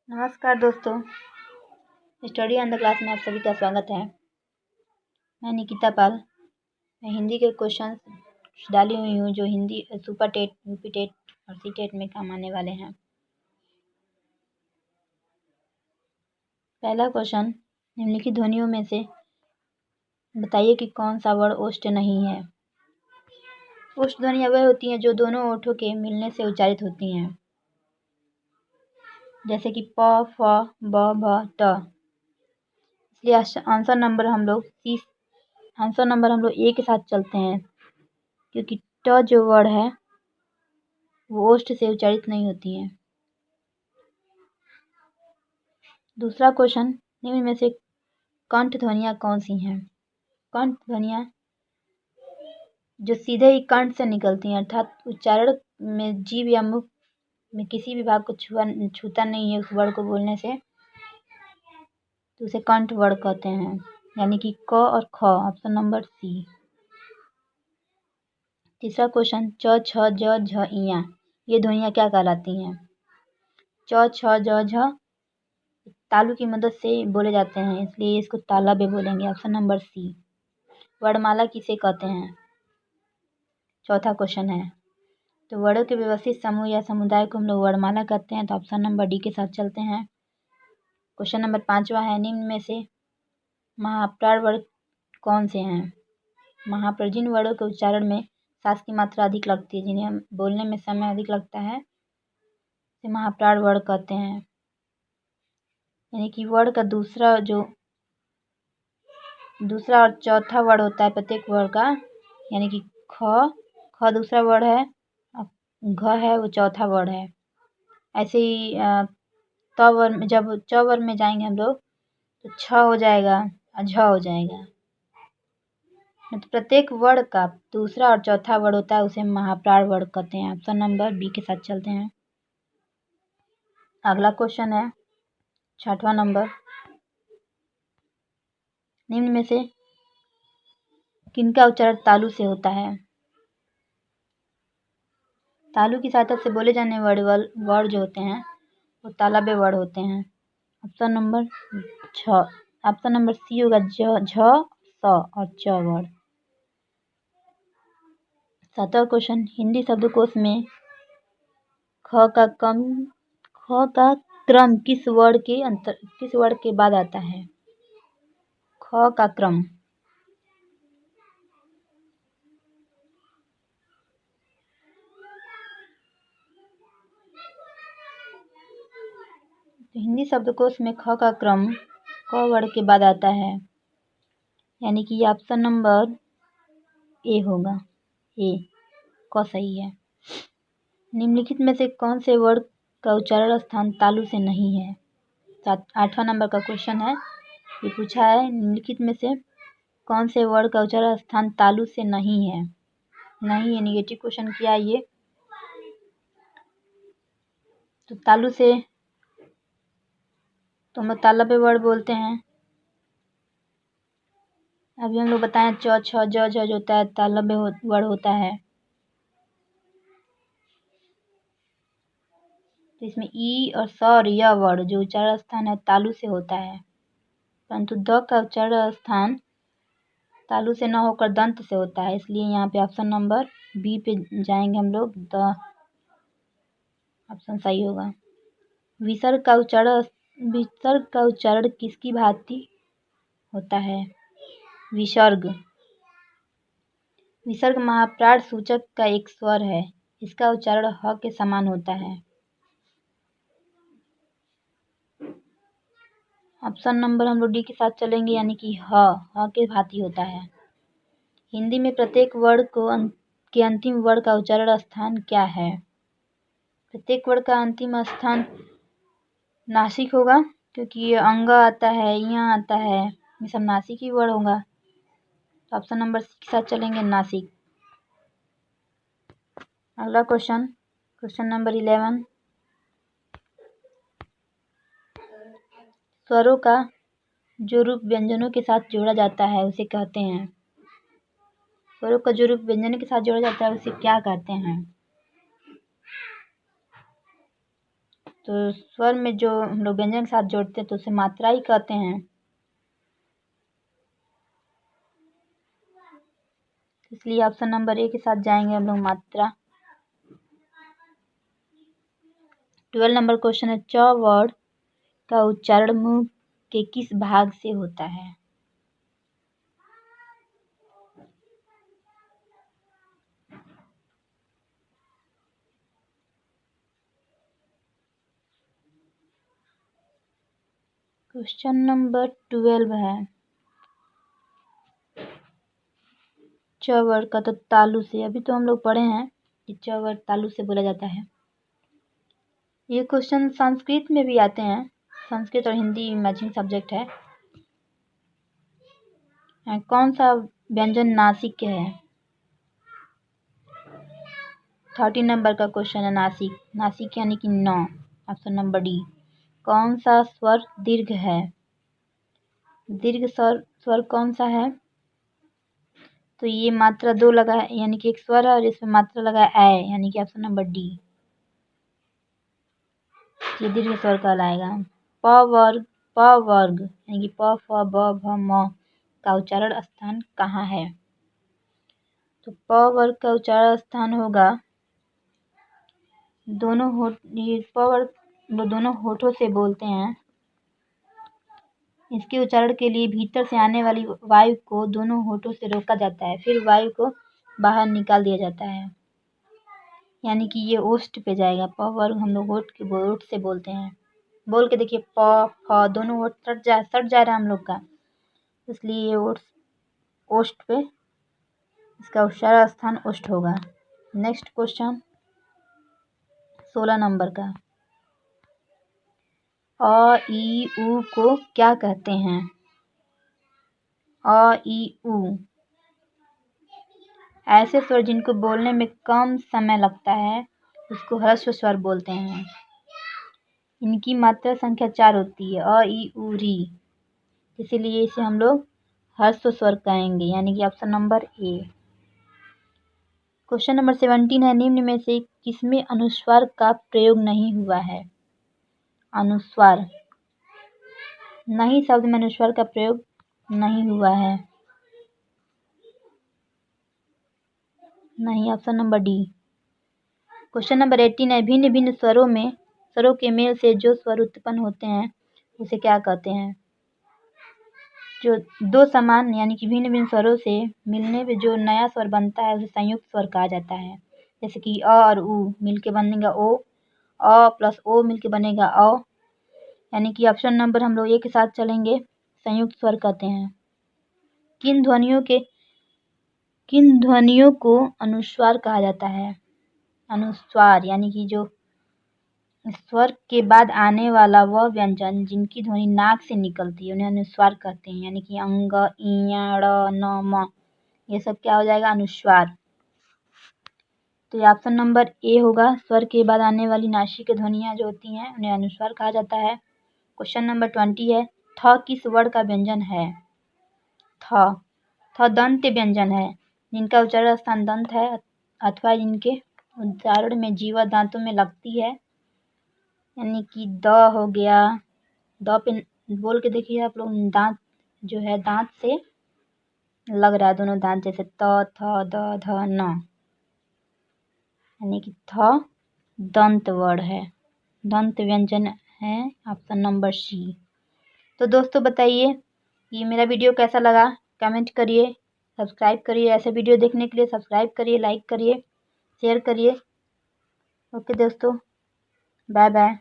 नमस्कार दोस्तों, study on the class में आप सभी का स्वागत है। मैं निकिता पाल। मैं हिंदी के क्वेश्चन डाली हुई हूँ जो Hindi super TET, UP TET और सी टेट में काम आने वाले हैं। पहला क्वेश्चन, निम्नलिखित ध्वनियों में से बताइए कि कौन सा वर्ण ओष्ठ नहीं है। ओष्ठ ध्वनियाँ वह होती हैं जो दोनों ओठों के मिलने से उच्चारित होती हैं, जैसे कि प, फ, ब, भ, ट। इसलिए आंसर नंबर हम लोग ए के साथ चलते हैं, क्योंकि ट जो वर्ड है वो ओष्ठ से उच्चारित नहीं होती है। दूसरा क्वेश्चन, निम्न में से कंठ ध्वनियाँ कौन सी हैं। कंठ ध्वनियाँ जो सीधे ही कंठ से निकलती हैं, अर्थात उच्चारण में जीभ या मुख में किसी भी भाग को छूता नहीं है उस वर्ड को बोलने से, तो उसे कंठ वर्ड कहते हैं, यानी कि क और ख। Option number C. तीसरा क्वेश्चन, च, छ, ज, झ, इयां, ये ध्वनियाँ क्या कहलाती हैं। च, छ, ज, झ तालु की मदद से बोले जाते हैं, इसलिए इसको ताला बे बोलेंगे। Option number C. वर्णमाला किसे कहते हैं। चौथा क्वेश्चन है, तो वर्णों के व्यवस्थित समूह या समुदाय को हम लोग वर्णमाला कहते हैं, तो ऑप्शन नंबर डी के साथ चलते हैं। क्वेश्चन नंबर 5वां है, निम्न में से महाप्राण वर्ग कौन से हैं। महाप्राण जिन वर्णों के उच्चारण में सांस की मात्रा अधिक लगती है, जिन्हें हम बोलने में समय अधिक लगता है, से महाप्राण वर्ग कहते हैं। यानी कि वर्ड का दूसरा और चौथा वर्ड होता है प्रत्येक वर्ड का, यानी कि ख दूसरा वर्ड है, घ है वो चौथा वर्ड है। ऐसे ही त वर्ड में, जब च वर्ड में जाएंगे हम लोग तो छ हो जाएगा और झ हो जाएगा। तो प्रत्येक वर्ड का दूसरा और चौथा वर्ड होता है, उसे महाप्राण वर्ड कहते हैं। ऑप्शन नंबर बी के साथ चलते हैं। अगला क्वेश्चन है 6वां नंबर, निम्न में से किनका उच्चारण तालु से होता है। तालु की सहायता से बोले जाने वर्ड जो होते हैं वो तालव्य वर्ड होते हैं। ऑप्शन नंबर सी होगा, झ, स और च वर्ड। 7वां क्वेश्चन, हिंदी शब्दकोश में ख का क्रम किस वर्ड के बाद आता है। ख का क्रम। तो हिंदी शब्दकोश में ख का क्रम क वर्ड के बाद आता है, यानी कि ऑप्शन नंबर ए होगा, ए क सही है। निम्नलिखित में से कौन से वर्ड का उच्चारण स्थान तालु से नहीं है। 8वां नंबर का क्वेश्चन है, ये पूछा है निम्नलिखित में से कौन से वर्ड का उच्चारण स्थान तालु से नहीं है। नहीं है, निगेटिव क्वेश्चन किया ये। तो तालु से तो हम लोग ताला पे वर्ड बोलते हैं। अभी हम लोग बताएं च, छ, ज, झ जो होता है ताला पे वर्ड होता है, तो इसमें ई और स और य वर्ड जो उच्चारण स्थान है तालु से होता है, परंतु द का उच्चारण स्थान तालु से न होकर दंत से होता है, इसलिए यहाँ पे ऑप्शन नंबर बी पे जाएंगे हम लोग, द ऑप्शन सही होगा। विसर्ग का उच्चारण किसकी भांति होता है। विसर्ग महाप्राण सूचक का एक स्वर है, इसका उच्चारण ह के समान होता है। ऑप्शन नंबर हम लोग डी के साथ चलेंगे, यानी कि ह के भांति होता है। हिंदी में प्रत्येक वर्ड के अंतिम वर्ड का उच्चारण स्थान क्या है। प्रत्येक वर्ड का अंतिम स्थान नासिक होगा, क्योंकि ये अंग आता है, यहाँ आता है, ये सब नासिक ही वर्ड होगा, तो ऑप्शन नंबर सी के साथ चलेंगे, नासिक। अगला क्वेश्चन नंबर 11, स्वरों का जो रूप व्यंजनों के साथ जोड़ा जाता है उसे कहते हैं। स्वरों का जो रूप व्यंजनों के साथ जोड़ा जाता है उसे क्या कहते हैं। तो स्वर में जो हम लोग व्यंजन के साथ जोड़ते हैं तो उसे मात्रा ही कहते हैं। इसलिए ऑप्शन नंबर ए के साथ जाएंगे हम लोग, मात्रा। 12 नंबर क्वेश्चन है, च वर्ड का उच्चारण मुंह के किस भाग से होता है? क्वेश्चन नंबर 12 है, च वर्ड का तो तालु से, अभी तो हम लोग पढ़े हैं कि च वर्ड तालु से बोला जाता है। ये क्वेश्चन संस्कृत में भी आते हैं, संस्कृत और हिंदी मैचिंग सब्जेक्ट है। कौन सा व्यंजन नासिक है? 13 नंबर का क्वेश्चन है, नासिक। नासिक यानी कि 9, ऑप्शन नंबर डी। कौन सा स्वर दीर्घ है? दीर्घ स्वर कौन सा है? तो ये मात्रा 2 लगा है, यानी कि एक स्वर है और इसमें मात्रा लगा है ए, यानी कि ऑप्शन नंबर डी, ये दीर्घ स्वर कहलाएगा। प वर्ग यानी कि प फ ब भ म का उच्चारण स्थान कहाँ है? तो प वर्ग का उच्चारण स्थान होगा दोनों होठ, ये प वर्ग दोनों होठों से बोलते हैं। इसके उच्चारण के लिए भीतर से आने वाली वायु को दोनों होठों से रोका जाता है, फिर वायु को बाहर निकाल दिया जाता है, यानी कि ये ओष्ठ पे जाएगा। प वर्ग हम लोग ओठ से बोलते हैं। बोल के देखिए, प फ दोनों होठ सट जा रहा है हम लोग का, इसलिए ये ओष्ठ पे, इसका उच्चारण स्थान ओष्ठ होगा। नेक्स्ट क्वेश्चन 16 नंबर का, अ ई उ को क्या कहते हैं? अ ई उ ऐसे स्वर जिनको बोलने में कम समय लगता है उसको ह्रस्व स्वर बोलते हैं। इनकी मात्रा संख्या 4 होती है, अ ई उ री, इसीलिए इसे हम लोग ह्रस्व स्वर कहेंगे, यानी कि option number A. Question number 17 है, निम्न में से किसमें अनुस्वार का प्रयोग नहीं हुआ है? अनुस्वार, नहीं शब्द में अनुस्वार का प्रयोग नहीं हुआ है, नहीं, option number D. Question number 18 है, भिन्न भिन्न स्वरों के मेल से जो स्वर उत्पन्न होते हैं उसे क्या कहते हैं? जो दो समान यानी कि भिन्न भिन्न स्वरों से मिलने पे जो नया स्वर बनता है उसे संयुक्त स्वर कहा जाता है। जैसे कि अ और उ मिलके बनेगा ओ, अ प्लस ओ मिलके बनेगा औ, यानी कि ऑप्शन नंबर हम लोग ए के साथ चलेंगे, संयुक्त स्वर कहते हैं। किन ध्वनियों को अनुस्वार कहा जाता है? अनुस्वार यानी कि जो स्वर के बाद आने वाला वह व्यंजन जिनकी ध्वनि नाक से निकलती है उन्हें अनुस्वार कहते हैं, यानी कि अंग, इया, ड़, न, म, ये सब क्या हो जाएगा? अनुस्वार। तो ये ऑप्शन नंबर ए होगा, स्वर के बाद आने वाली नासिक ध्वनियां जो होती हैं उन्हें अनुस्वार कहा जाता है। क्वेश्चन नंबर 20 है, थ किस वर्ण का व्यंजन है? थ दंत व्यंजन है, जिनका उच्चारण स्थान दंत है अथवा जिनके उच्चारण में जीवा दांतों में लगती है, यानी कि द हो गया, द पे बोल के देखिए आप लोग, दांत जो है दांत से लग रहा है, दोनों दांत जैसे त थ द ध न, यानी कि थ दंत वर्ण है, दंत व्यंजन है, ऑप्शन नंबर सी। तो दोस्तों बताइए ये मेरा वीडियो कैसा लगा, कमेंट करिए, सब्सक्राइब करिए, ऐसे वीडियो देखने के लिए सब्सक्राइब करिए, लाइक करिए, शेयर करिए। ओके दोस्तों, बाय बाय।